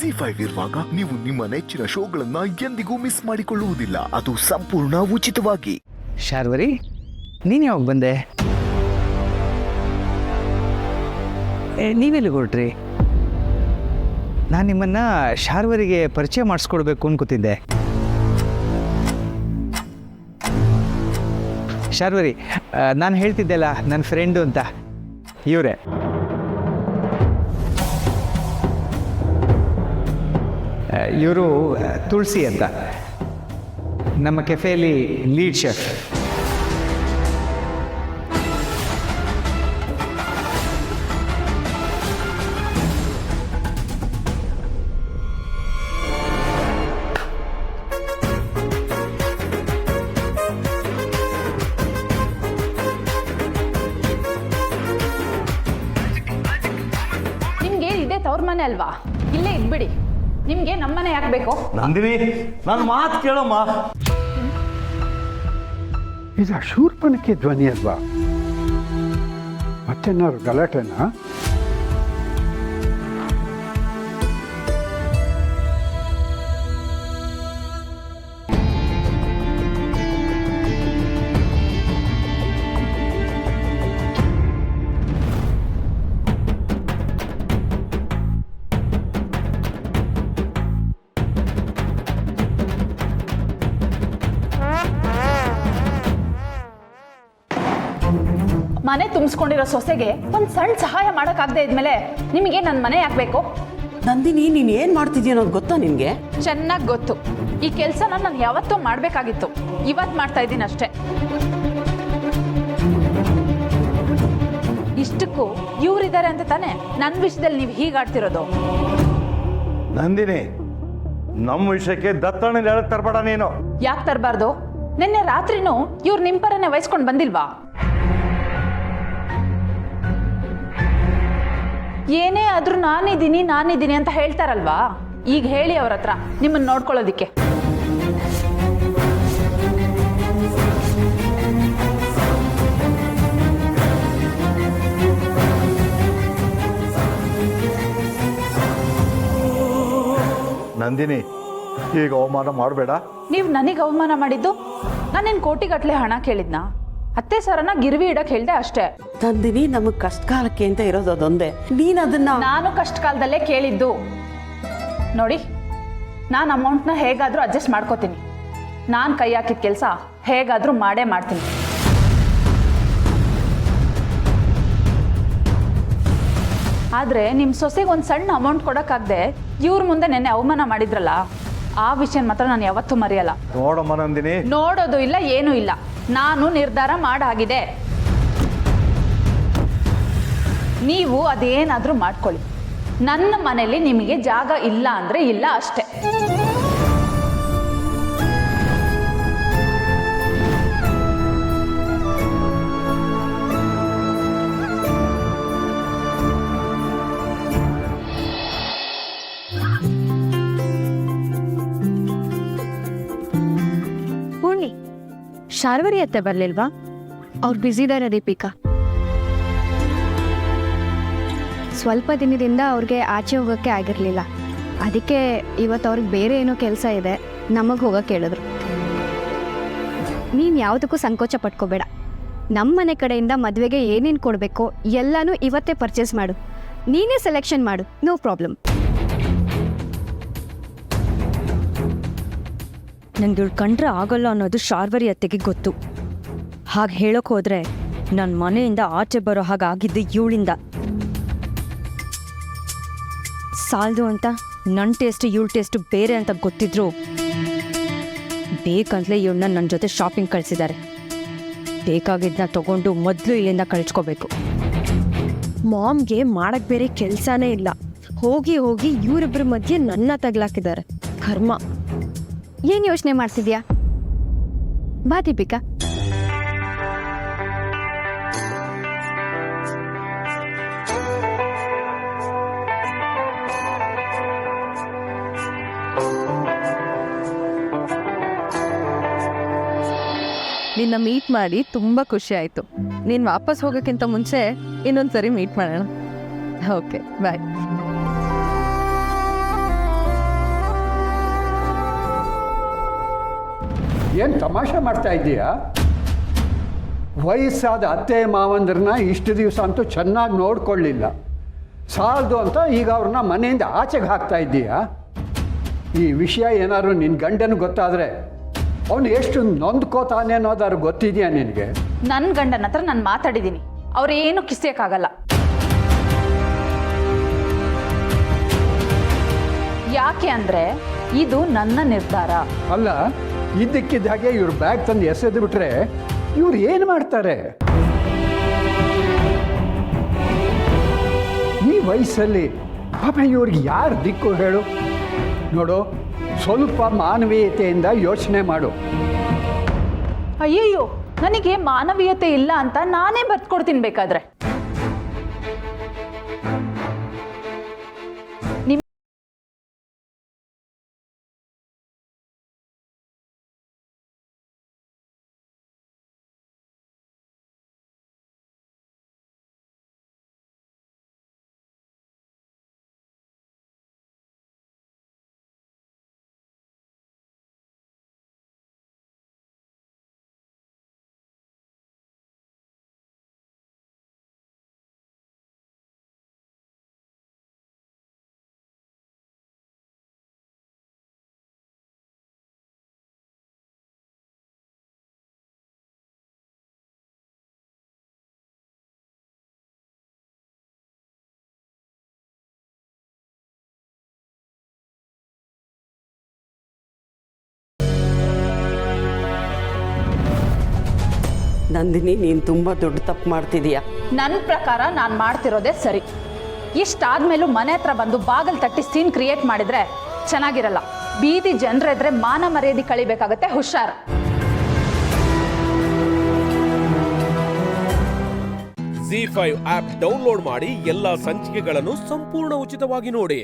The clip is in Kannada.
ZEE5 ಇರುವಾಗ ನೀವು ನಿಮ್ಮ ನೆಚ್ಚಿನ ಶೋಗಳನ್ನ ಎಂದಿಗೂ ಮಿಸ್ ಮಾಡಿಕೊಳ್ಳುವುದಿಲ್ಲ. ಅದು ಸಂಪೂರ್ಣ ಉಚಿತವಾಗಿ. ಶಾರ್ವರಿ, ನೀನು ಯಾವಾಗ ಬಂದೆ? ನೀವೆಲ್ಲಿ ಹೊರಟ್ರಿ? ನಾನು ನಿಮ್ಮನ್ನು ಶಾರ್ವರಿಗೆ ಪರಿಚಯ ಮಾಡಿಸ್ಕೊಡ್ಬೇಕು ಅನ್ಕೋತಿದ್ದೆ. ಶಾರ್ವರಿ, ನಾನು ಹೇಳ್ತಿದ್ದೆಲ್ಲ ನನ್ನ ಫ್ರೆಂಡು ಅಂತ, ಇವರೇ. ಇವರು ತುಳಸಿ ಅಂತ, ನಮ್ಮ ಕೆಫೆಯಲ್ಲಿ ಲೀಡ್ ಶೆಫ್. ನಿಮ್ಗೆ ಇದೇ ತವ್ರ ಮನೆ ಅಲ್ವಾ? ಇಲ್ಲೇ ಇದ್ಬಿಡಿ. ನಿಮ್ಗೆ ನಮ್ಮನೆ ಯಾಕೆ ಬೇಕು? ನಂದಿನಿ, ನನ್ನ ಮಾತು ಕೇಳಮ್ಮ. ಇದು ಶೂರ್ಪನಖಿ ಧ್ವನಿ ಅಲ್ವಾ? ಮತ್ತೇನಾದ್ರು ಗಲಾಟೆನಾ? ಮನೆ ತುಂಬಿಸ್ಕೊಂಡಿರೋ ಸೊಸೆಗೆ ಒಂದು ಸಣ್ಣ ಸಹಾಯ ಮಾಡೋಕ್ಕಾಗದೆ ಇದ್ಮೇಲೆ ನಿಮಗೆ ನನ್ನ ಮನೆ ಯಾಕೆ ಬೇಕು? ನಂದಿನಿ, ನೀನು ಏನು ಮಾಡ್ತಿದ್ದೀಯ ಅನ್ನೋದು ಗೊತ್ತಾ ನಿನಗೆ? ಚೆನ್ನಾಗಿ ಗೊತ್ತು. ಈ ಕೆಲಸನ ನಾನು ಯಾವತ್ತೂ ಮಾಡಬೇಕಾಗಿತ್ತು, ಇವತ್ತು ಮಾಡ್ತಾ ಇದ್ದೀನಿ ಅಷ್ಟೇ. ಇಷ್ಟಕ್ಕೂ ಇವರಿದ್ದಾರೆ ಅಂತ ತಾನೇ ನನ್ನ ವಿಷಯದಲ್ಲಿ ನೀವು ಹೀಗಾಡ್ತಿರೋದು? ನಂದಿನಿ, ನಮ್ಮ ವಿಷಯಕ್ಕೆ ದತ್ತಣ್ಣ ಹೇಳಕ್ ತರಬೇಡ ನೀನು. ಯಾಕೆ ತರಬಾರ್ದು? ನಿನ್ನೆ ರಾತ್ರಿನೂ ಇವ್ರು ನಿಮ್ಮ ಪರನೇ ವಹಿಸ್ಕೊಂಡು ಬಂದಿಲ್ವಾ? ಏನೇ ಆದ್ರೂ ನಾನಿದ್ದೀನಿ ಅಂತ ಹೇಳ್ತಾರಲ್ವಾ? ಈಗ ಹೇಳಿ ಅವ್ರ ಹತ್ರ ನಿಮ್ಮನ್ನು ನೋಡ್ಕೊಳ್ಳೋದಿಕ್ಕೆ. ನಂದಿನಿ, ಈಗ ಅವಮಾನ ಮಾಡಬೇಡ. ನೀವು ನನಗೆ ಅವಮಾನ ಮಾಡಿದ್ದು? ನಾನೇನು ಕೋಟಿಗಟ್ಟಲೆ ಹಣ ಕೇಳಿದ್ನಾ? ಅತ್ತೆ ಸರನ್ನ ಗಿರ್ವಿ ಇಡಕ್ಕೆ ಹೇಳ್ದೆ ಅಷ್ಟೇ. ನಂದಿನಿ, ನಮಗೆ ಕಷ್ಟ ಕಾಲಕ್ಕೆ ಅಂತ ಇರೋದು ಅದೊಂದೇ. ನೀನು ಅದನ್ನ ನಾನು ಕಷ್ಟ ಕಾಲದಲ್ಲೇ ಕೇಳಿದ್ದು. ನೋಡಿ, ನಾನು ಅಮೌಂಟ್ನ ಹೇಗಾದರೂ ಅಡ್ಜಸ್ಟ್ ಮಾಡ್ಕೋತೀನಿ. ನಾನು ಕೈ ಹಾಕಿದ ಕೆಲಸ ಹೇಗಾದರೂ ಮಾಡೇ ಮಾಡ್ತೀನಿ. ಆದರೆ ನಿಮ್ಮ ಸೊಸೆಗೆ ಒಂದು ಸಣ್ಣ ಅಮೌಂಟ್ ಕೊಡೋಕ್ಕಾಗದೆ ಇವ್ರ ಮುಂದೆ ನೆನ್ನೆ ಅವಮಾನ ಮಾಡಿದ್ರಲ್ಲ, ಆ ವಿಷಯ ಮಾತ್ರ ನಾನು ಯಾವತ್ತೂ ಮರೆಯಲ್ಲ. ನೋಡಮ್ಮ ನಂದಿನಿ, ನೋಡೋದು ಇಲ್ಲ, ಏನೂ ಇಲ್ಲ. ನಾನು ನಿರ್ಧಾರ ಮಾಡಾಗಿದೆ. ನೀವು ಅದೇನಾದರೂ ಮಾಡ್ಕೊಳ್ಳಿ. ನನ್ನ ಮನೆಯಲ್ಲಿ ನಿಮಗೆ ಜಾಗ ಇಲ್ಲ ಅಂದರೆ ಇಲ್ಲ ಅಷ್ಟೇ. ಪೂರ್ಣಿ, ಶಾರ್ವರಿ ಅತ್ತೆ ಬರ್ಲಿಲ್ವಾ? ಅವ್ರು ಬ್ಯುಸಿ ಇದ್ದಾರೆ ದೀಪಿಕಾ. ಸ್ವಲ್ಪ ದಿನದಿಂದ ಅವ್ರಿಗೆ ಆಚೆ ಹೋಗೋಕ್ಕೆ ಆಗಿರಲಿಲ್ಲ. ಅದಕ್ಕೆ ಇವತ್ತು ಅವ್ರಿಗೆ ಬೇರೆ ಏನೋ ಕೆಲಸ ಇದೆ, ನಮಗೆ ಹೋಗೋಕ್ಕೆ ಹೇಳಿದ್ರು. ನೀನು ಯಾವುದಕ್ಕೂ ಸಂಕೋಚ ಪಟ್ಕೋಬೇಡ. ನಮ್ಮ ಮನೆ ಕಡೆಯಿಂದ ಮದುವೆಗೆ ಏನೇನು ಕೊಡಬೇಕೋ ಎಲ್ಲನೂ ಇವತ್ತೇ ಪರ್ಚೇಸ್ ಮಾಡು. ನೀನೇ ಸೆಲೆಕ್ಷನ್ ಮಾಡು, ನೋ ಪ್ರಾಬ್ಲಮ್. ನಂಗೆ ಇವಳು ಕಂಡ್ರೆ ಆಗೋಲ್ಲ ಅನ್ನೋದು ಶಾರ್ವರಿ ಅತ್ತೆಗೆ ಗೊತ್ತು. ಹಾಗೆ ಹೇಳೋಕೆ ಹೋದರೆ ನನ್ನ ಮನೆಯಿಂದ ಆಚೆ ಬರೋ ಹಾಗಾಗಿದ್ದು ಇವಳಿಂದ. ಸಾಲದು ಅಂತ ನನ್ನ ಟೇಸ್ಟು ಇವಳ ಟೇಸ್ಟು ಬೇರೆ ಅಂತ ಗೊತ್ತಿದ್ರು ಬೇಕಂತಲೇ ಇವಳನ್ನ ನನ್ನ ಜೊತೆ ಶಾಪಿಂಗ್ ಕಳಿಸಿದ್ದಾರೆ. ಬೇಕಾಗಿದ್ದನ್ನ ತಗೊಂಡು ಮೊದಲು ಇಲ್ಲಿಂದ ಕಳಿಸ್ಕೋಬೇಕು. ಮಾಮ್ಗೆ ಮಾಡಕ್ಕೆ ಬೇರೆ ಕೆಲಸನೇ ಇಲ್ಲ. ಹೋಗಿ ಹೋಗಿ ಇವರಿಬ್ಬರ ಮಧ್ಯೆ ನನ್ನ ತಗ್ಲಾಕಿದ್ದಾರೆ. ಕರ್ಮ. ಏನು ಯೋಚನೆ ಮಾಡ್ತಿದ್ಯಾ? ಬಾ ದೀಪಿಕಾ. ನಿನ್ನ ಮೀಟ್ ಮಾಡಿ ತುಂಬ ಖುಷಿ ಆಯಿತು. ನೀನು ವಾಪಸ್ ಹೋಗೋಕ್ಕಿಂತ ಮುಂಚೆ ಇನ್ನೊಂದು ಸರಿ ಮೀಟ್ ಮಾಡೋಣ. ಓಕೆ, ಬಾಯ್. ಏನು ತಮಾಷೆ ಮಾಡ್ತಾ ಇದ್ದೀಯಾ? ವಯಸ್ಸಾದ ಅತ್ತೆ ಮಾವಂದ್ರನ್ನ ಇಷ್ಟು ದಿವಸ ಅಂತೂ ಚೆನ್ನಾಗಿ ನೋಡ್ಕೊಳ್ಳಿಲ್ಲ, ಸಾಲದು ಅಂತ ಈಗ ಅವ್ರನ್ನ ಮನೆಯಿಂದ ಆಚೆಗೆ ಹಾಕ್ತಾ ಇದ್ದೀಯಾ? ಈ ವಿಷಯ ಏನಾದ್ರು ನಿನ್ನ ಗಂಡನ ಗೊತ್ತಾದರೆ ಅವನು ಎಷ್ಟು ನೊಂದ್ಕೋತಾನೆ ಅನ್ನೋದಾದ್ರು ಗೊತ್ತಿದೆಯಾ ನಿನಗೆ? ನನ್ನ ಗಂಡನ ಹತ್ರ ನಾನು ಮಾತಾಡಿದ್ದೀನಿ, ಅವ್ರೇನು ಕಿಸಿಯಕ್ಕಾಗಲ್ಲ. ಯಾಕೆ ಅಂದರೆ ಇದು ನನ್ನ ನಿರ್ಧಾರ. ಅಲ್ಲ, ಇದ್ದಕ್ಕಿದ್ದ ಹಾಗೆ ಇವ್ರ ಬ್ಯಾಗ್ ತಂದು ಎಸೆದು ಬಿಟ್ರೆ ಇವ್ರು ಏನು ಮಾಡ್ತಾರೆ? ಈ ವಯಸ್ಸಲ್ಲಿ ಪಾಪ ಇವ್ರಿಗೆ ಯಾರು ದಿಕ್ಕು ಹೇಳು? ನೋಡು, ಸ್ವಲ್ಪ ಮಾನವೀಯತೆಯಿಂದ ಯೋಚನೆ ಮಾಡು. ಅಯ್ಯಯ್ಯೋ, ನನಗೆ ಮಾನವೀಯತೆ ಇಲ್ಲ ಅಂತ ನಾನೇ ಬರ್ತ್ಕೊಡ್ತೀನಿ ಬೇಕಾದ್ರೆ. ನಂದಿನಿ, ನೀನು ತುಂಬ ದೊಡ್ಡ ತಪ್ಪು ಮಾಡ್ತಿದೀಯ. ನನ್ನ ಪ್ರಕಾರ ನಾನು ಮಾಡ್ತಿರೋದೇ ಸರಿ. ಇಷ್ಟಾದ್ಮೇಲೂ ಮನೆ ಹತ್ರ ಬಂದು ಬಾಗಿಲು ತಟ್ಟಿ ಸೀನ್ ಕ್ರಿಯೇಟ್ ಮಾಡಿದ್ರೆ ಚೆನ್ನಾಗಿರಲ್ಲ. ಬೀದಿ ಜನರೆದ್ರೆ ಮಾನ ಮರ್ಯಾದೆ ಕಳಿಬೇಕಾಗತ್ತೆ, ಹುಷಾರ್. ZEE5 ಆಪ್ ಡೌನ್ಲೋಡ್ ಮಾಡಿ ಎಲ್ಲಾ ಸಂಚಿಕೆಗಳನ್ನು ಸಂಪೂರ್ಣ ಉಚಿತವಾಗಿ ನೋಡಿ.